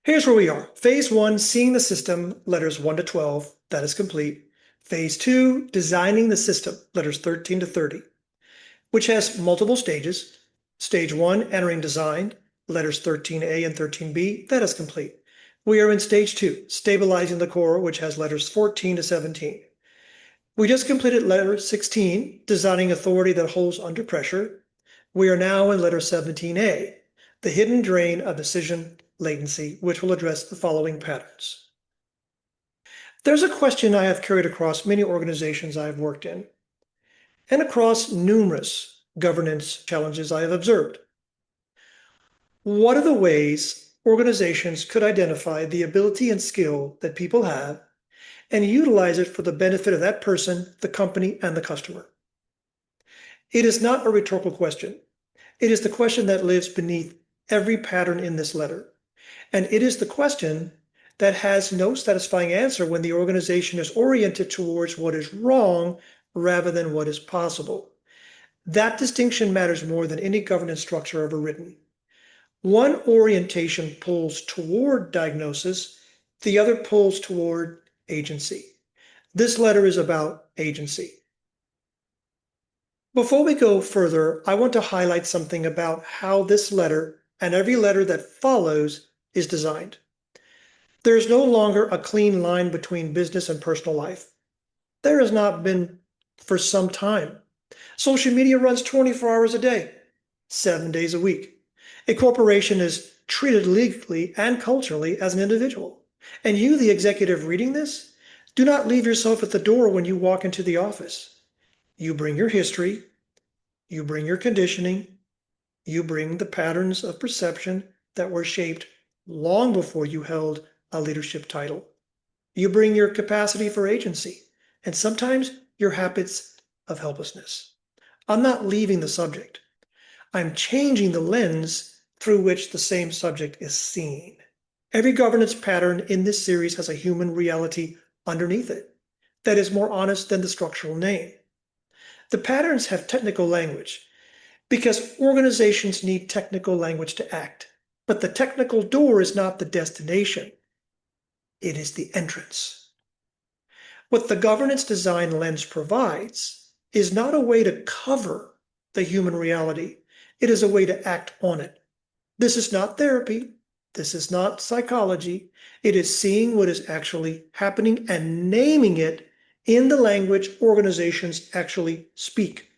Here's where we are. Phase one, seeing the system, letters 1 to 12, that is complete. Phase two, designing the system, letters 13 to 30, which has multiple stages. Stage one, entering design, letters 13A and 13B, that is complete. We are in stage two, stabilizing the core, which has letters 14 to 17. We just completed letter 16, designing authority that holds under pressure. We are now in letter 17A, the hidden drain of decision latency, which will address the following patterns. There's a question I have carried across many organizations I have worked in, and across numerous governance challenges I have observed. What are the ways organizations could identify the ability and skill that people have and utilize it for the benefit of that person, the company, and the customer? It is not a rhetorical question. It is the question that lives beneath every pattern in this letter. And it is the question that has no satisfying answer when the organization is oriented towards what is wrong rather than what is possible. That distinction matters more than any governance structure ever written. One orientation pulls toward diagnosis, the other pulls toward agency. This letter is about agency. Before we go further, I want to highlight something about how this letter and every letter that follows is designed. There is no longer a clean line between business and personal life. There has not been for some time. Social media runs 24 hours a day, 7 days a week. A corporation is treated legally and culturally as an individual. And you, the executive reading this, do not leave yourself at the door when you walk into the office. You bring your history, you bring your conditioning, you bring the patterns of perception that were shaped long before you held a leadership title. You bring your capacity for agency, and sometimes your habits of helplessness. I'm not leaving the subject. I'm changing the lens through which the same subject is seen. Every governance pattern in this series has a human reality underneath it that is more honest than the structural name. The patterns have technical language because organizations need technical language to act. But the technical door is not the destination. It is the entrance. What the governance design lens provides is not a way to cover the human reality. It is a way to act on it. This is not therapy. This is not psychology. It is seeing what is actually happening and naming it in the language organizations actually speak.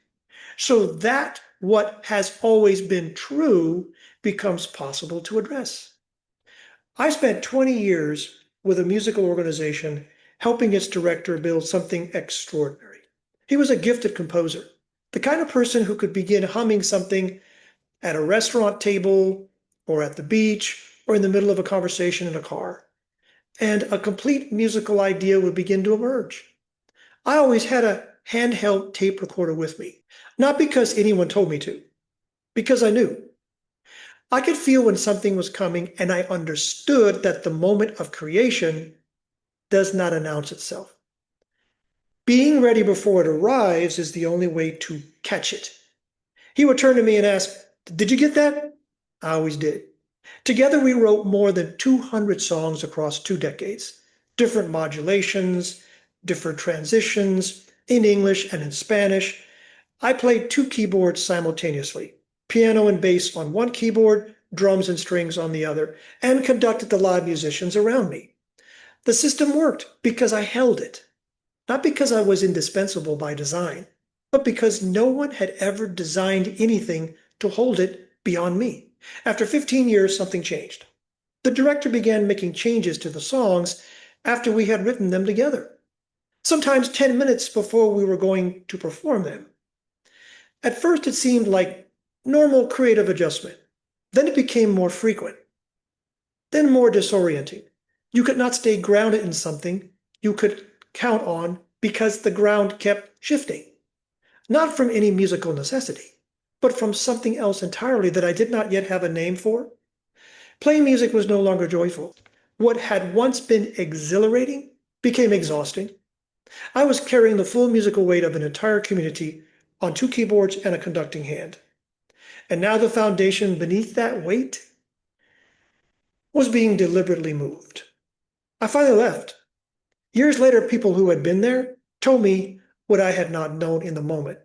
So that what has always been true becomes possible to address. I spent 20 years with a musical organization helping its director build something extraordinary. He was a gifted composer, the kind of person who could begin humming something at a restaurant table or at the beach or in the middle of a conversation in a car. And a complete musical idea would begin to emerge. I always had a handheld tape recorder with me, not because anyone told me to, because I knew. I could feel when something was coming, and I understood that the moment of creation does not announce itself. Being ready before it arrives is the only way to catch it. He would turn to me and ask, "Did you get that?" I always did. Together, we wrote more than 200 songs across 2 decades, different modulations, different transitions, in English and in Spanish. I played 2 keyboards simultaneously, piano and bass on one keyboard, drums and strings on the other, and conducted the live musicians around me. The system worked because I held it, not because I was indispensable by design, but because no one had ever designed anything to hold it beyond me. After 15 years, something changed. The director began making changes to the songs after we had written them together, sometimes 10 minutes before we were going to perform them. At first, it seemed like normal creative adjustment. Then it became more frequent, then more disorienting. You could not stay grounded in something you could count on because the ground kept shifting, not from any musical necessity, but from something else entirely that I did not yet have a name for. Playing music was no longer joyful. What had once been exhilarating became exhausting. I was carrying the full musical weight of an entire community on 2 keyboards and a conducting hand. And now the foundation beneath that weight was being deliberately moved. I finally left. Years later, people who had been there told me what I had not known in the moment.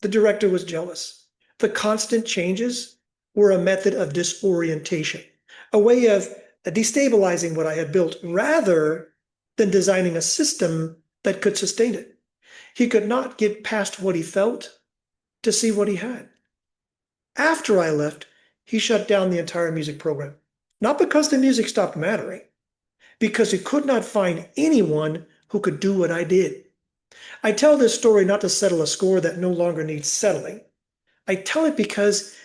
The director was jealous. The constant changes were a method of disorientation, a way of destabilizing what I had built rather than designing a system that could sustain it. He could not get past what he felt to see what he had. After I left, he shut down the entire music program. Not because the music stopped mattering, because he could not find anyone who could do what I did. I tell this story not to settle a score that no longer needs settling. I tell it because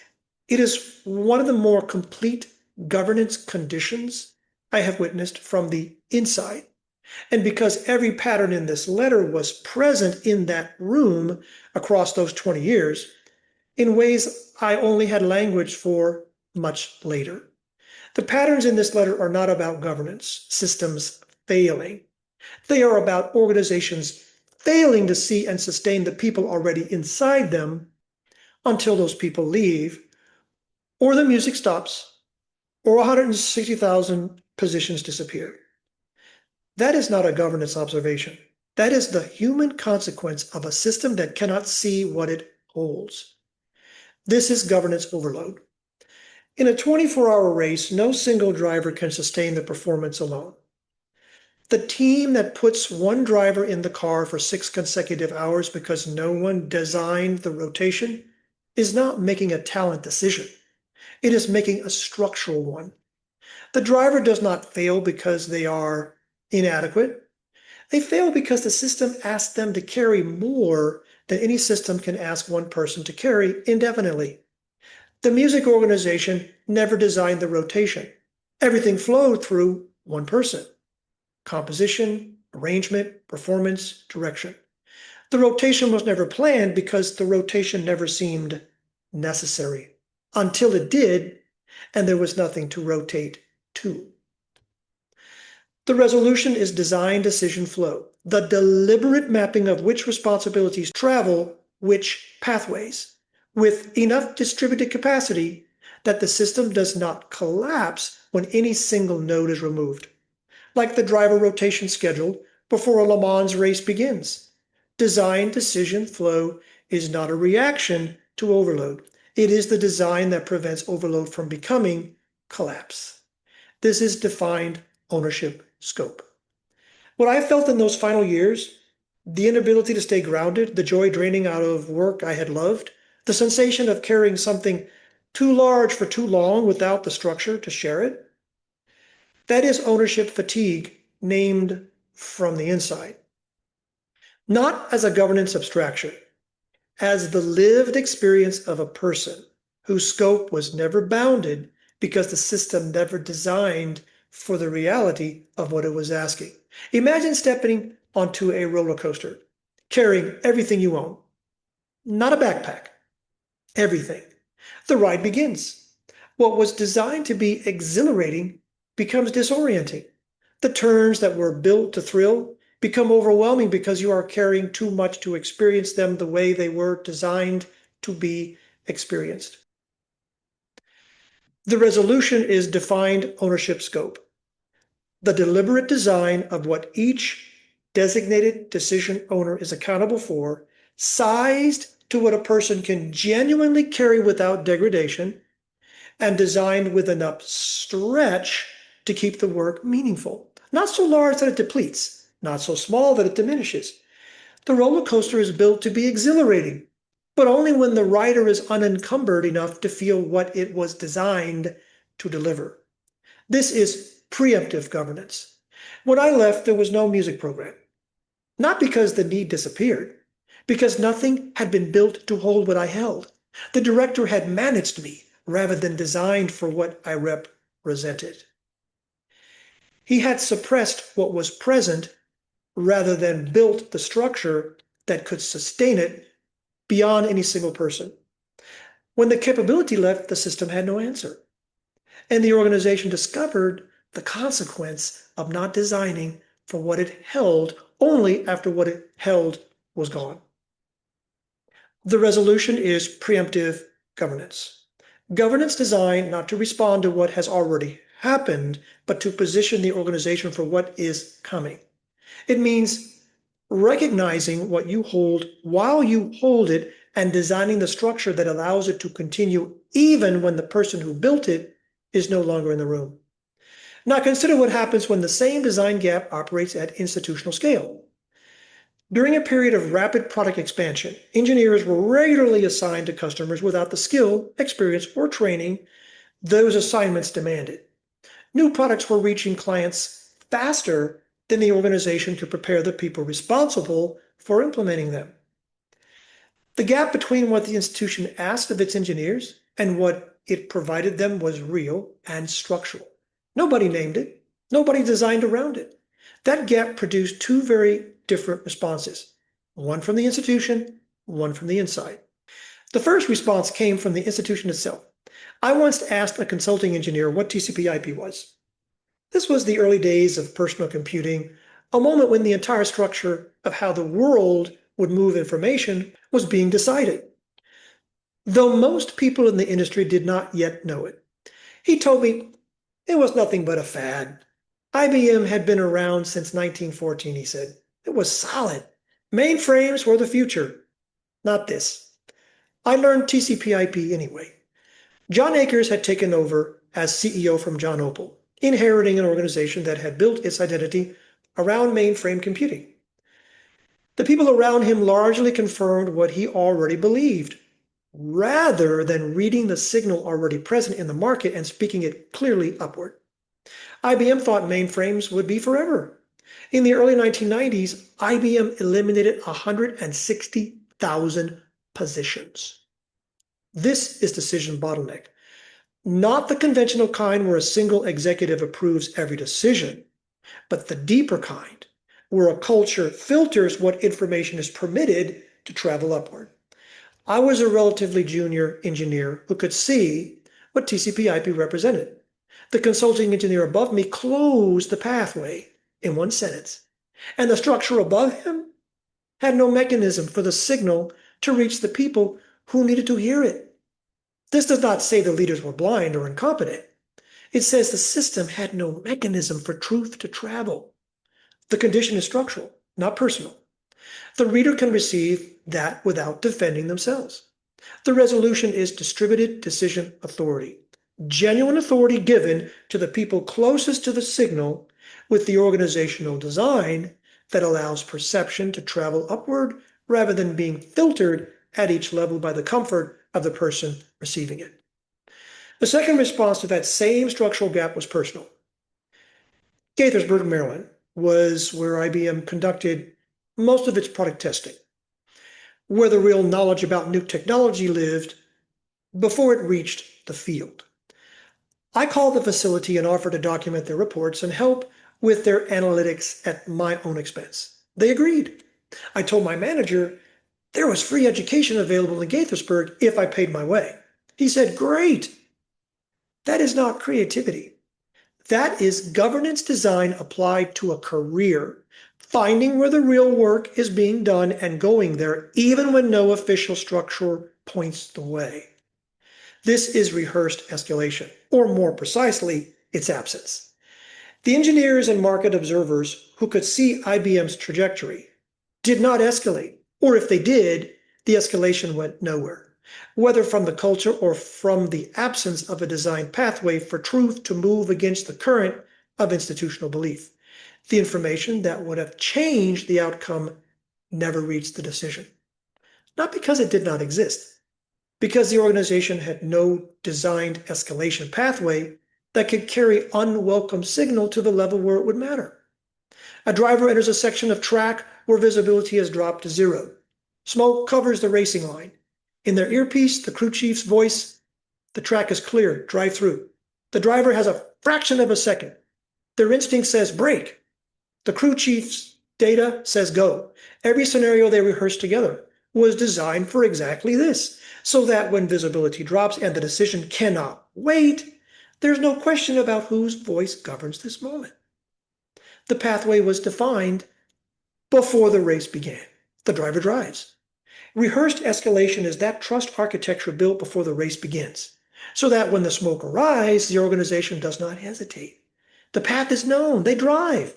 it is one of the more complete governance conditions I have witnessed from the inside. And because every pattern in this letter was present in that room across those 20 years in ways I only had language for much later. The patterns in this letter are not about governance systems failing. They are about organizations failing to see and sustain the people already inside them until those people leave, or the music stops, or 160,000 positions disappear. That is not a governance observation. That is the human consequence of a system that cannot see what it holds. This is governance overload. In a 24-hour race, no single driver can sustain the performance alone. The team that puts one driver in the car for 6 consecutive hours because no one designed the rotation is not making a talent decision. It is making a structural one. The driver does not fail because they are inadequate. They fail because the system asks them to carry more than any system can ask one person to carry indefinitely. The music organization never designed the rotation. Everything flowed through one person. Composition, arrangement, performance, direction. The rotation was never planned because the rotation never seemed necessary until it did, and there was nothing to rotate to. The resolution is design decision flow, the deliberate mapping of which responsibilities travel which pathways, with enough distributed capacity that the system does not collapse when any single node is removed, like the driver rotation schedule before a Le Mans race begins. Design decision flow is not a reaction to overload. It is the design that prevents overload from becoming collapse. This is defined ownership scope. What I felt in those final years, the inability to stay grounded, the joy draining out of work I had loved, the sensation of carrying something too large for too long without the structure to share it, that is ownership fatigue named from the inside. Not as a governance abstraction, as the lived experience of a person whose scope was never bounded because the system never designed for the reality of what it was asking. Imagine stepping onto a roller coaster, carrying everything you own, not a backpack, everything. The ride begins. What was designed to be exhilarating becomes disorienting. The turns that were built to thrill become overwhelming because you are carrying too much to experience them the way they were designed to be experienced. The resolution is defined ownership scope, the deliberate design of what each designated decision owner is accountable for, sized to what a person can genuinely carry without degradation, and designed with enough stretch to keep the work meaningful. Not so large that it depletes, not so small that it diminishes. The roller coaster is built to be exhilarating, but only when the rider is unencumbered enough to feel what it was designed to deliver. This is preemptive governance. When I left, there was no music program. Not because the need disappeared, because nothing had been built to hold what I held. The director had managed me rather than designed for what I represented. He had suppressed what was present rather than built the structure that could sustain it beyond any single person. When the capability left, the system had no answer. And the organization discovered the consequence of not designing for what it held only after what it held was gone. The resolution is preemptive governance. Governance designed not to respond to what has already happened, but to position the organization for what is coming. It means recognizing what you hold while you hold it and designing the structure that allows it to continue even when the person who built it is no longer in the room. Now consider what happens when the same design gap operates at institutional scale. During a period of rapid product expansion, engineers were regularly assigned to customers without the skill, experience, or training those assignments demanded. New products were reaching clients faster than the organization could prepare the people responsible for implementing them. The gap between what the institution asked of its engineers and what it provided them was real and structural. Nobody named it. Nobody designed around it. That gap produced two very different responses, one from the institution, one from the inside. The first response came from the institution itself. I once asked a consulting engineer what TCP/IP was. This was the early days of personal computing, a moment when the entire structure of how the world would move information was being decided, though most people in the industry did not yet know it. He told me it was nothing but a fad. IBM had been around since 1914, he said. It was solid. Mainframes were the future, not this. I learned TCP/IP anyway. John Akers had taken over as CEO from John Opel, inheriting an organization that had built its identity around mainframe computing. The people around him largely confirmed what he already believed, rather than reading the signal already present in the market and speaking it clearly upward. IBM thought mainframes would be forever. In the early 1990s, IBM eliminated 160,000 positions. This is decision bottleneck. Not the conventional kind where a single executive approves every decision, but the deeper kind, where a culture filters what information is permitted to travel upward. I was a relatively junior engineer who could see what TCP/IP represented. The consulting engineer above me closed the pathway in one sentence, and the structure above him had no mechanism for the signal to reach the people who needed to hear it. This does not say the leaders were blind or incompetent. It says the system had no mechanism for truth to travel. The condition is structural, not personal. The reader can receive that without defending themselves. The resolution is distributed decision authority, genuine authority given to the people closest to the signal with the organizational design that allows perception to travel upward rather than being filtered at each level by the comfort of the person receiving it. The second response to that same structural gap was personal. Gaithersburg, Maryland, was where IBM conducted most of its product testing, where the real knowledge about new technology lived before it reached the field. I called the facility and offered to document their reports and help with their analytics at my own expense. They agreed. I told my manager there was free education available in Gaithersburg if I paid my way. He said, "Great." That is not creativity. That is governance design applied to a career, finding where the real work is being done and going there even when no official structure points the way. This is rehearsed escalation, or more precisely, its absence. The engineers and market observers who could see IBM's trajectory did not escalate, or if they did, the escalation went nowhere, whether from the culture or from the absence of a design pathway for truth to move against the current of institutional belief. The information that would have changed the outcome never reached the decision. Not because it did not exist, because the organization had no designed escalation pathway that could carry unwelcome signal to the level where it would matter. A driver enters a section of track where visibility has dropped to zero. Smoke covers the racing line. In their earpiece, the crew chief's voice, the track is clear, drive through. The driver has a fraction of a second. Their instinct says brake. The crew chief's data says go. Every scenario they rehearsed together was designed for exactly this, so that when visibility drops and the decision cannot wait, there's no question about whose voice governs this moment. The pathway was defined before the race began. The driver drives. Rehearsed escalation is that trust architecture built before the race begins. so that when the smoke arrives, the organization does not hesitate. The path is known, they drive.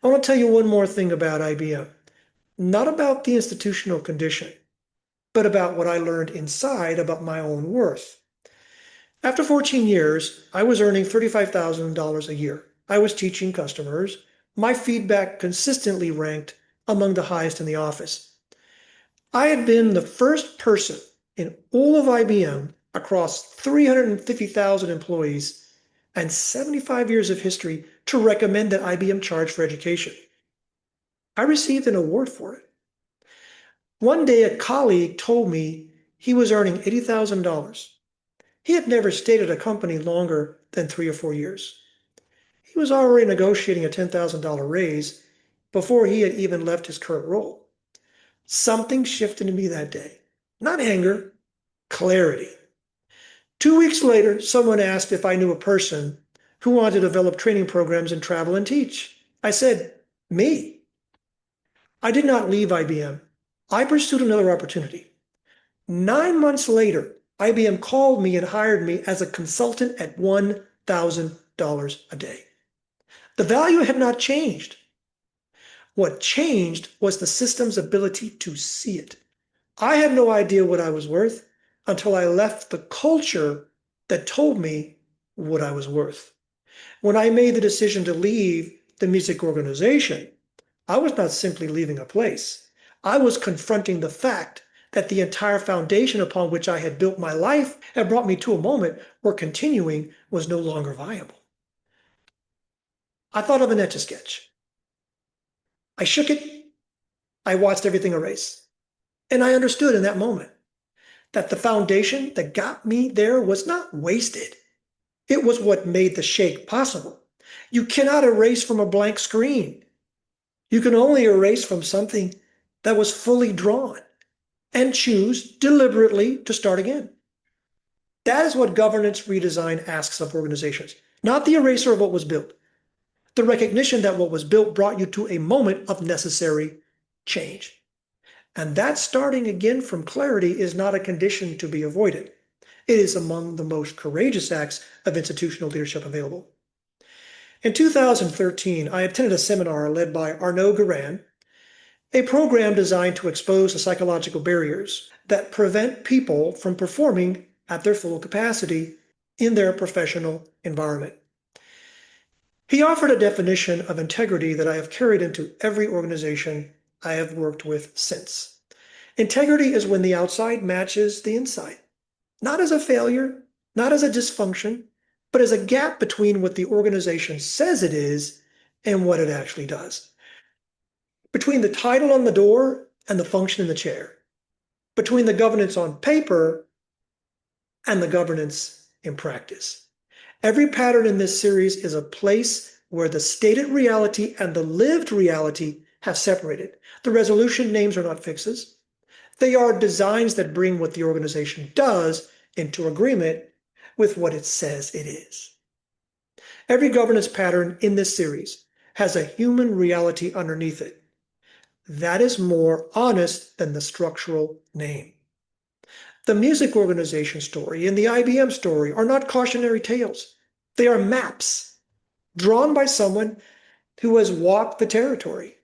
I want to tell you one more thing about IBM, not about the institutional condition, but about what I learned inside about my own worth. After 14 years, I was earning $35,000 a year. I was teaching customers. My feedback consistently ranked among the highest in the office. I had been the first person in all of IBM across 350,000 employees and 75 years of history to recommend that IBM charge for education. I received an award for it. One day, a colleague told me he was earning $80,000. He had never stayed at a company longer than 3 or 4 years. He was already negotiating a $10,000 raise before he had even left his current role. Something shifted in me that day. Not anger, clarity. 2 weeks later, someone asked if I knew a person who wanted to develop training programs and travel and teach. I said, me. I did not leave IBM. I pursued another opportunity. 9 months later, IBM called me and hired me as a consultant at $1,000 a day. The value had not changed. What changed was the system's ability to see it. I had no idea what I was worth until I left the culture that told me what I was worth. When I made the decision to leave the music organization, I was not simply leaving a place. I was confronting the fact that the entire foundation upon which I had built my life had brought me to a moment where continuing was no longer viable. I thought of an Etch-a-Sketch. I shook it, I watched everything erase. And I understood in that moment that the foundation that got me there was not wasted. It was what made the shake possible. You cannot erase from a blank screen. You can only erase from something that was fully drawn and choose deliberately to start again. That is what governance redesign asks of organizations, not the eraser of what was built. The recognition that what was built brought you to a moment of necessary change. And that starting again from clarity is not a condition to be avoided. It is among the most courageous acts of institutional leadership available. In 2013, I attended a seminar led by Arnaud Guérin, a program designed to expose the psychological barriers that prevent people from performing at their full capacity in their professional environment. He offered a definition of integrity that I have carried into every organization I have worked with since. Integrity is when the outside matches the inside, not as a failure, not as a dysfunction, but as a gap between what the organization says it is and what it actually does. Between the title on the door and the function in the chair. Between the governance on paper and the governance in practice. Every pattern in this series is a place where the stated reality and the lived reality have separated. The resolution names are not fixes. They are designs that bring what the organization does into agreement with what it says it is. Every governance pattern in this series has a human reality underneath it. That is more honest than the structural name. The music organization story and the IBM story are not cautionary tales. They are maps drawn by someone who has walked the territory,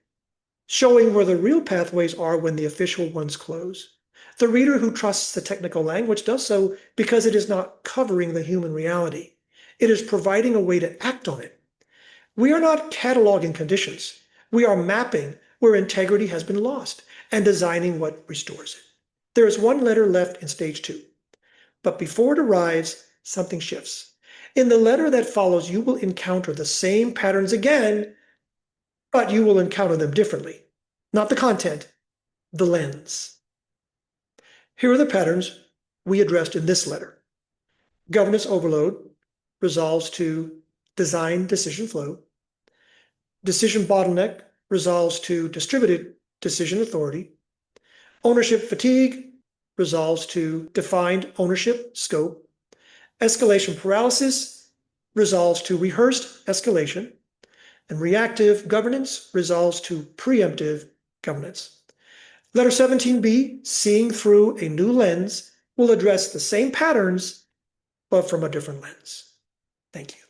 showing where the real pathways are when the official ones close. The reader who trusts the technical language does so because it is not covering the human reality. It is providing a way to act on it. We are not cataloging conditions. We are mapping where integrity has been lost and designing what restores it. There is one letter left in stage 2. But before it arrives, something shifts. In the letter that follows, you will encounter the same patterns again, but you will encounter them differently. Not the content, the lens. Here are the patterns we addressed in this letter. Governance overload resolves to design decision flow. Decision bottleneck resolves to distributed decision authority. Ownership fatigue resolves to defined ownership scope. Escalation paralysis resolves to rehearsed escalation. And reactive governance resolves to preemptive governance. Letter 17B, seeing through a new lens, will address the same patterns but from a different lens. Thank you.